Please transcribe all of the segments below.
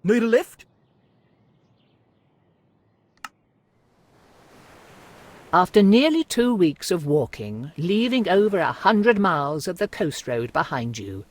Need a lift? After nearly 2 weeks of walking, leaving over 100 miles of the coast road behind you,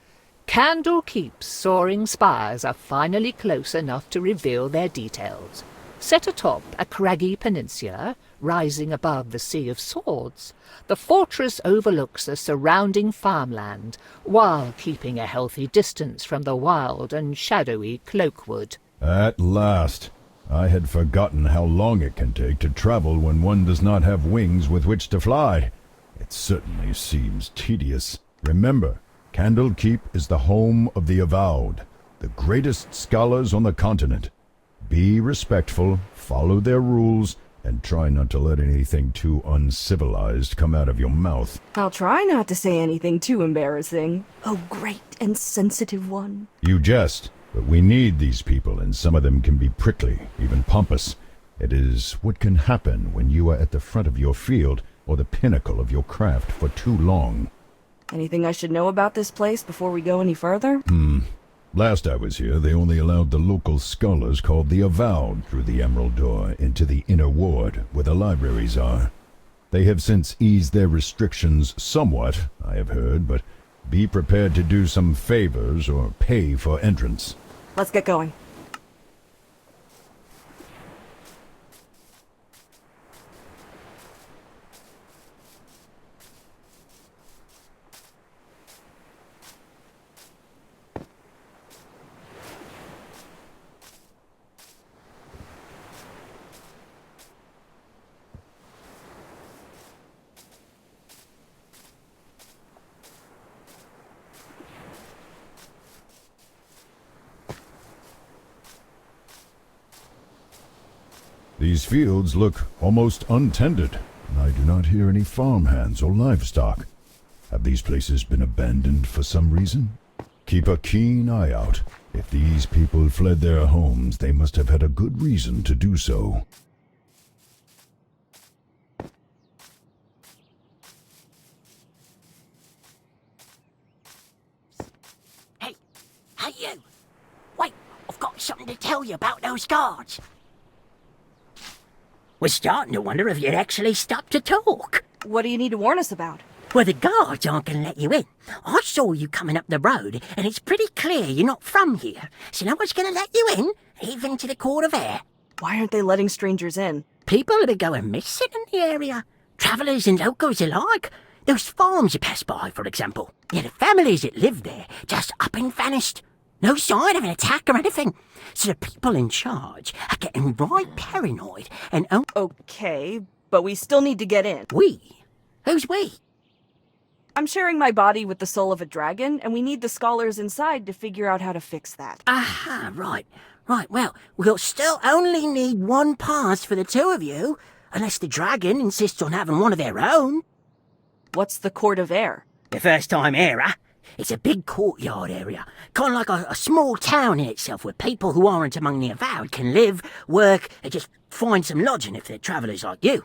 Candle Keep's soaring spires are finally close enough to reveal their details. Set atop a craggy peninsula, rising above the Sea of Swords, the fortress overlooks the surrounding farmland, while keeping a healthy distance from the wild and shadowy Cloakwood. At last! I had forgotten how long it can take to travel when one does not have wings with which to fly. It certainly seems tedious. Remember, Candle Keep is the home of the Avowed, the greatest scholars on the continent. Be respectful, follow their rules, and try not to let anything too uncivilized come out of your mouth. I'll try not to say anything too embarrassing. Oh, great and sensitive one. You jest, but we need these people, and some of them can be prickly, even pompous. It is what can happen when you are at the front of your field or the pinnacle of your craft for too long. Anything I should know about this place before we go any further? Last I was here, they only allowed the local scholars called the Avowed through the Emerald Door into the inner ward, where the libraries are. They have since eased their restrictions somewhat, I have heard, but be prepared to do some favors or pay for entrance. Let's get going. These fields look almost untended, and I do not hear any farmhands or livestock. Have these places been abandoned for some reason? Keep a keen eye out. If these people fled their homes, they must have had a good reason to do so. Hey you! Wait, I've got something to tell you about those guards. We're starting to wonder if you'd actually stop to talk. What do you need to warn us about? Well, the guards aren't going to let you in. I saw you coming up the road, and it's pretty clear you're not from here. So no one's going to let you in, even to the Court of Air. Why aren't they letting strangers in? People that are going missing in the area. Travellers and locals alike. Those farms you pass by, for example. Yeah, the families that live there just up and vanished. No sign of an attack or anything. So the people in charge are getting right paranoid and... Okay, but we still need to get in. We? Who's we? I'm sharing my body with the soul of a dragon, and we need the scholars inside to figure out how to fix that. Aha, right. Right, well, we'll still only need one pass for the two of you, unless the dragon insists on having one of their own. What's the Court of Air? The first-time era. It's a big courtyard area, kind of like a small town in itself where people who aren't among the Avowed can live, work, and just find some lodging if they're travellers like you.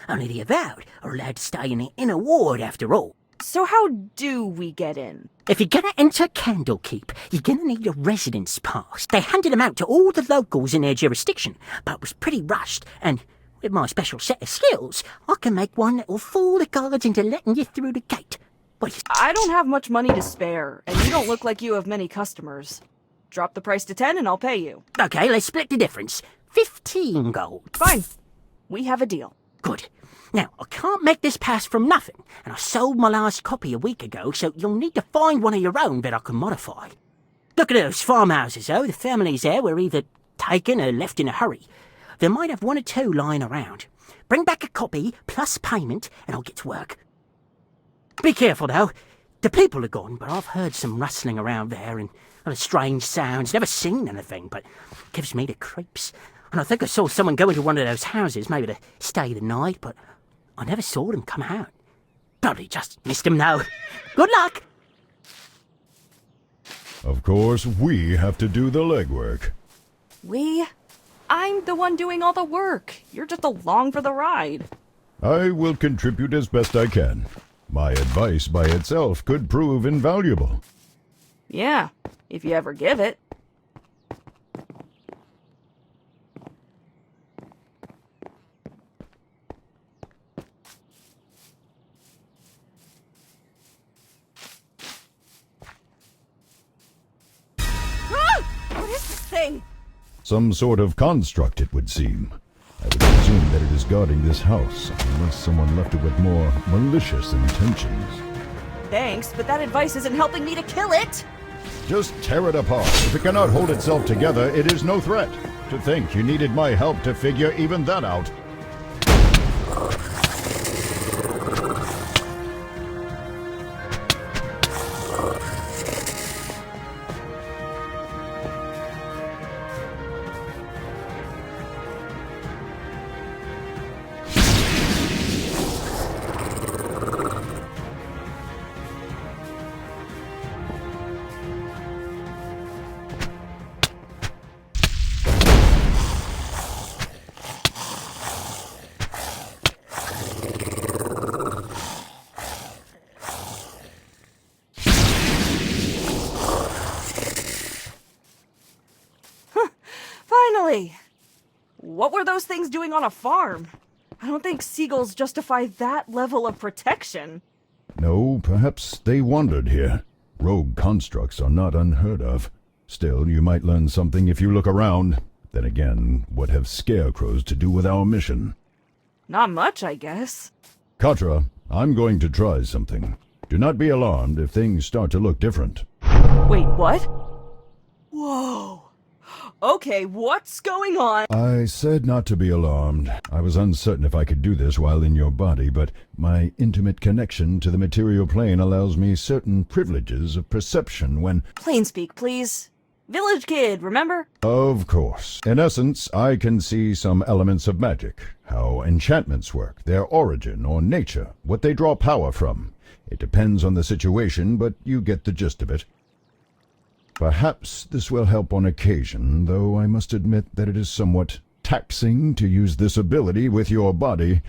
Only the Avowed are allowed to stay in the inner ward after all. So how do we get in? If you're going to enter Candlekeep, you're going to need a residence pass. They handed them out to all the locals in their jurisdiction, but it was pretty rushed, and with my special set of skills, I can make one that will fool the guards into letting you through the gate. I don't have much money to spare, and you don't look like you have many customers. Drop the price to 10 and I'll pay you. Okay, let's split the difference. 15 gold. Fine. We have a deal. Good. Now, I can't make this pass from nothing, and I sold my last copy a week ago, so you'll need to find one of your own that I can modify. Look at those farmhouses, though. The families there were either taken or left in a hurry. There might have one or two lying around. Bring back a copy, plus payment, and I'll get to work. Be careful, though. The people are gone, but I've heard some rustling around there and other strange sounds. Never seen anything, but gives me the creeps. And I think I saw someone go into one of those houses, maybe to stay the night, but I never saw them come out. Probably just missed them, though. Good luck! Of course, we have to do the legwork. We? I'm the one doing all the work. You're just along for the ride. I will contribute as best I can. My advice by itself could prove invaluable. Yeah, if you ever give it. doing? Some sort of construct, it would seem. I would presume that it is guarding this house, unless someone left it with more malicious intentions. Thanks, but that advice isn't helping me to kill it! Just tear it apart. If it cannot hold itself together, it is no threat. To think you needed my help to figure even that out. Finally! What were those things doing on a farm? I don't think seagulls justify that level of protection. No, perhaps they wandered here. Rogue constructs are not unheard of. Still, you might learn something if you look around. Then again, what have scarecrows to do with our mission? Not much, I guess. Katra, I'm going to try something. Do not be alarmed if things start to look different. Wait, what? Whoa. Okay, what's going on? I said not to be alarmed. I was uncertain if I could do this while in your body, but my intimate connection to the material plane allows me certain privileges of perception when... Plain speak, please. Village kid, remember? Of course. In essence, I can see some elements of magic, how enchantments work, their origin or nature, what they draw power from. It depends on the situation, but you get the gist of it. Perhaps this will help on occasion, though I must admit that it is somewhat taxing to use this ability with your body.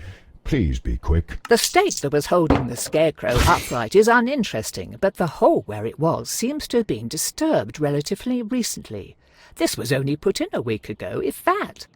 Please be quick. The stake that was holding the scarecrow upright is uninteresting, but the hole where it was seems to have been disturbed relatively recently. This was only put in a week ago, if that.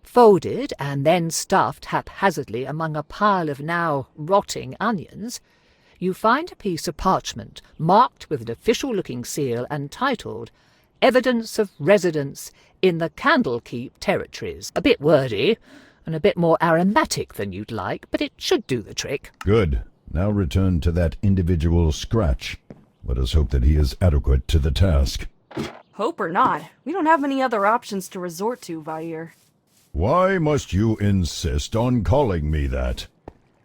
Folded and then stuffed haphazardly among a pile of now rotting onions, you find a piece of parchment marked with an official-looking seal and titled Evidence of Residence in the Candlekeep Territories. A bit wordy and a bit more aromatic than you'd like, but it should do the trick. Good. Now return to that individual Scratch. Let us hope that he is adequate to the task. Hope or not, we don't have many other options to resort to, Vair. Why must you insist on calling me that?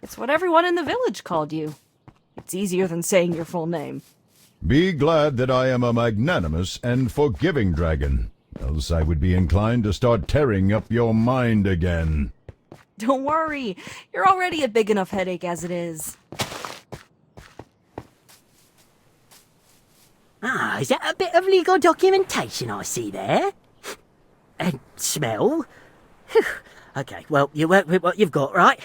It's what everyone in the village called you. It's easier than saying your full name. Be glad that I am a magnanimous and forgiving dragon, else I would be inclined to start tearing up your mind again. Don't worry, you're already a big enough headache as it is. Ah, is that a bit of legal documentation I see there? And smell? Whew. Okay, well, you work with what you've got, right?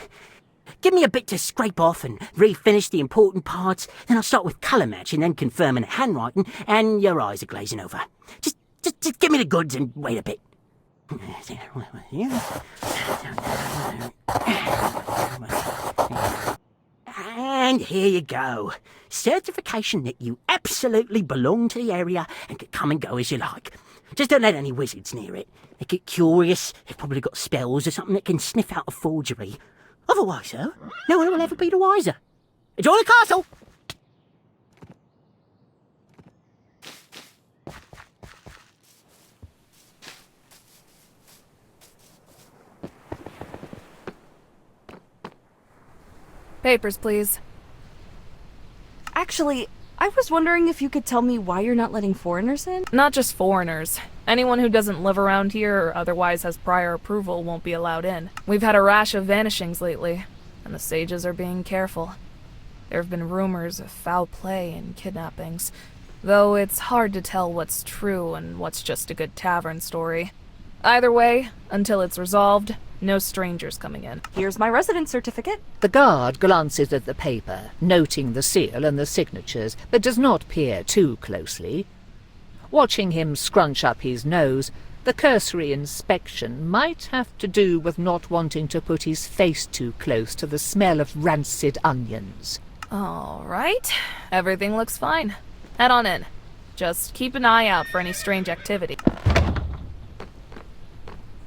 Give me a bit to scrape off and refinish the important parts, then I'll start with colour matching, then confirming handwriting, and your eyes are glazing over. Just give me the goods and wait a bit. And here you go. Certification that you absolutely belong to the area and can come and go as you like. Just don't let any wizards near it. They get curious, they've probably got spells or something that can sniff out a forgery. Otherwise, though, no one will ever be the wiser. Enjoy the castle! Papers, please. Actually, I was wondering if you could tell me why you're not letting foreigners in? Not just foreigners. Anyone who doesn't live around here or otherwise has prior approval won't be allowed in. We've had a rash of vanishings lately, and the sages are being careful. There have been rumors of foul play and kidnappings, though it's hard to tell what's true and what's just a good tavern story. Either way, until it's resolved, No strangers coming in. Here's my residence certificate. The guard glances at the paper, noting the seal and the signatures, but does not peer too closely. Watching him scrunch up his nose, the cursory inspection might have to do with not wanting to put his face too close to the smell of rancid onions. All right. Everything looks fine. Head on in. Just keep an eye out for any strange activity.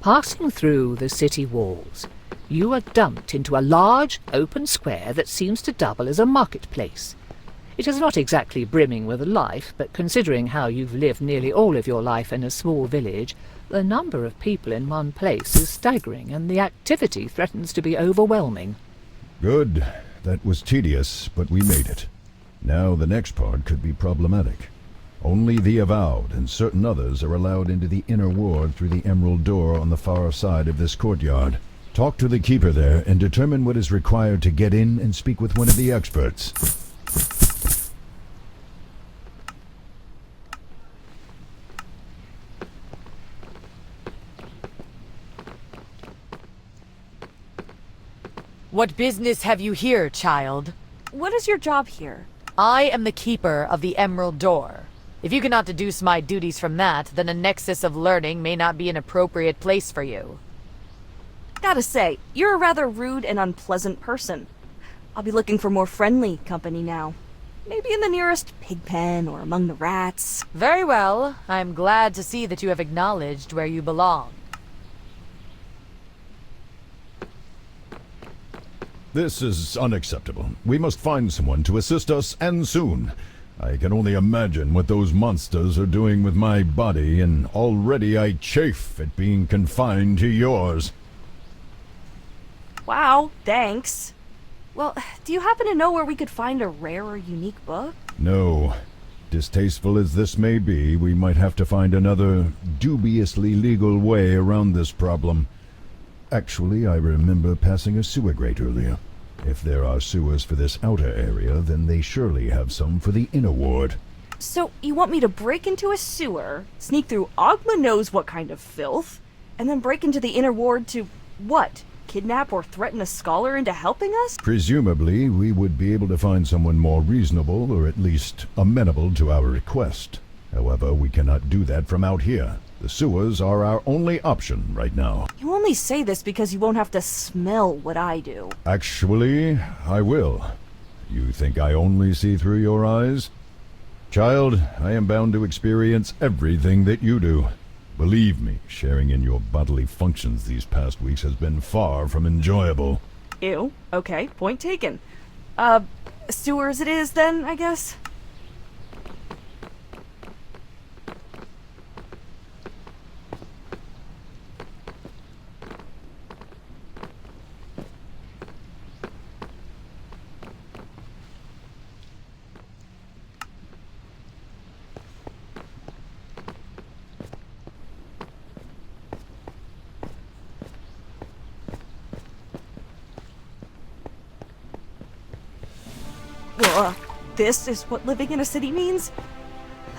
Passing through the city walls, you are dumped into a large, open square that seems to double as a marketplace. It is not exactly brimming with life, but considering how you've lived nearly all of your life in a small village, the number of people in one place is staggering, and the activity threatens to be overwhelming. Good. That was tedious, but we made it. Now the next part could be problematic. Only the Avowed and certain others are allowed into the inner ward through the emerald door on the far side of this courtyard. Talk to the keeper there and determine what is required to get in and speak with one of the experts. What business have you here, child? What is your job here? I am the keeper of the Emerald Door. If you cannot deduce my duties from that, then a nexus of learning may not be an appropriate place for you. Gotta say, you're a rather rude and unpleasant person. I'll be looking for more friendly company now. Maybe in the nearest pig pen or among the rats. Very well. I'm glad to see that you have acknowledged where you belong. This is unacceptable. We must find someone to assist us, and soon. I can only imagine what those monsters are doing with my body, and already I chafe at being confined to yours. Wow, thanks. Well, do you happen to know where we could find a rare or unique book? No. Distasteful as this may be, we might have to find another dubiously legal way around this problem. Actually, I remember passing a sewer grate earlier. If there are sewers for this outer area, then they surely have some for the inner ward. So, you want me to break into a sewer, sneak through Ogma knows what kind of filth, and then break into the inner ward to, what? Kidnap or threaten a scholar into helping us? Presumably, we would be able to find someone more reasonable, or at least amenable to our request. However, we cannot do that from out here. The sewers are our only option right now. You only say this because you won't have to smell what I do. Actually, I will. You think I only see through your eyes? Child, I am bound to experience everything that you do. Believe me, sharing in your bodily functions these past weeks has been far from enjoyable. Ew. Okay, point taken. Sewers it is then, I guess? Ugh, this is what living in a city means?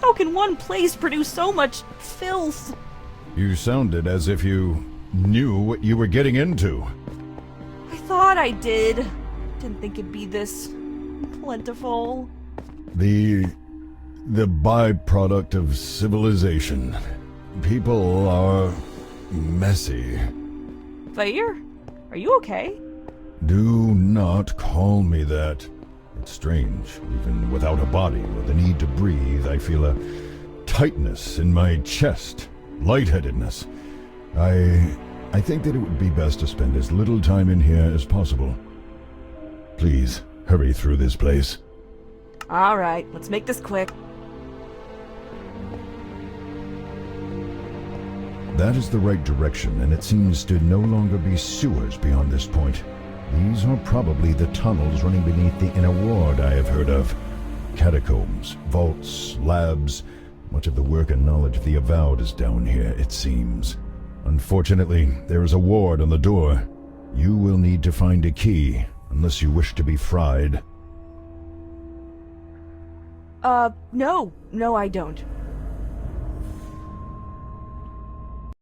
How can one place produce so much filth? You sounded as if you knew what you were getting into. I thought I did. Didn't think it'd be this plentiful. The byproduct of civilization. People are messy. Vair, are you okay? Do not call me that. It's strange. Even without a body or the need to breathe, I feel a tightness in my chest. Lightheadedness. I think that it would be best to spend as little time in here as possible. Please, hurry through this place. Alright, let's make this quick. That is the right direction, and it seems to no longer be sewers beyond this point. These are probably the tunnels running beneath the inner ward I have heard of. Catacombs, vaults, labs. Much of the work and knowledge of the Avowed is down here, it seems. Unfortunately, there is a ward on the door. You will need to find a key, unless you wish to be fried. No, I don't.